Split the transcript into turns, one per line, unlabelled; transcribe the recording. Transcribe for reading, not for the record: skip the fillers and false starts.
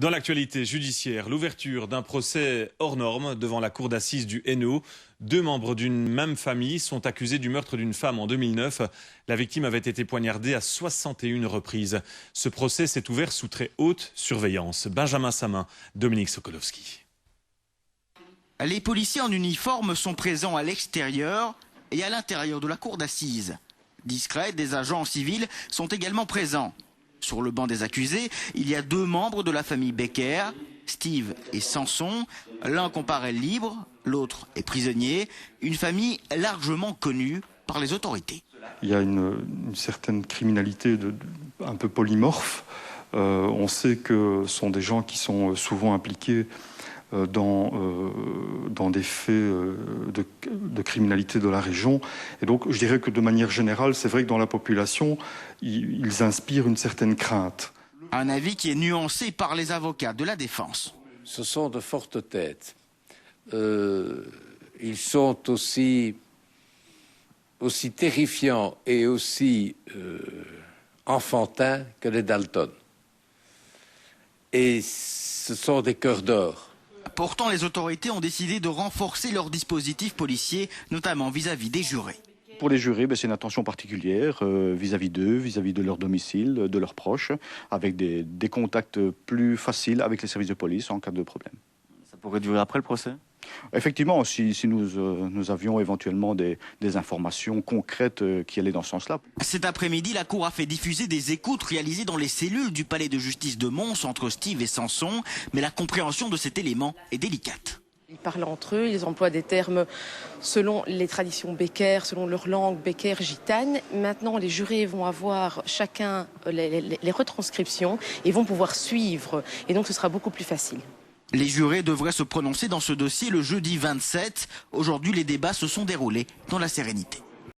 Dans l'actualité judiciaire, l'ouverture d'un procès hors norme devant la cour d'assises du Hainaut. 2 membres d'une même famille sont accusés du meurtre d'une femme en 2009. La victime avait été poignardée à 61 reprises. Ce procès s'est ouvert sous très haute surveillance. Benjamin Samin, Dominique Sokolowski.
Les policiers en uniforme sont présents à l'extérieur et à l'intérieur de la cour d'assises. Discrets, des agents en civil sont également présents. Sur le banc des accusés, il y a 2 membres de la famille Becker, Steve et Samson. L'un comparaît libre, l'autre est prisonnier. Une famille largement connue par les autorités.
Il y a une certaine criminalité un peu polymorphe. On sait que ce sont des gens qui sont souvent impliqués dans des faits de criminalité de la région. Et donc, je dirais que de manière générale, c'est vrai que dans la population, ils inspirent une certaine crainte.
Un avis qui est nuancé par les avocats de la défense.
Ce sont de fortes têtes. Ils sont aussi terrifiants et aussi enfantins que les Dalton. Et ce sont des cœurs d'or.
Pourtant, les autorités ont décidé de renforcer leur dispositif policier, notamment vis-à-vis des jurés.
Pour les jurés, c'est une attention particulière vis-à-vis d'eux, vis-à-vis de leur domicile, de leurs proches, avec des contacts plus faciles avec les services de police en cas de problème.
Ça pourrait durer après le procès ?
Effectivement, si nous avions éventuellement des informations concrètes qui allaient dans ce sens-là.
Cet après-midi, la Cour a fait diffuser des écoutes réalisées dans les cellules du palais de justice de Mons entre Steve et Samson, mais la compréhension de cet élément est délicate.
Ils parlent entre eux, ils emploient des termes selon les traditions Becker, selon leur langue Becker gitane. Maintenant, les jurés vont avoir chacun les retranscriptions et vont pouvoir suivre. Et donc, ce sera beaucoup plus facile.
Les jurés devraient se prononcer dans ce dossier le jeudi 27. Aujourd'hui, les débats se sont déroulés dans la sérénité.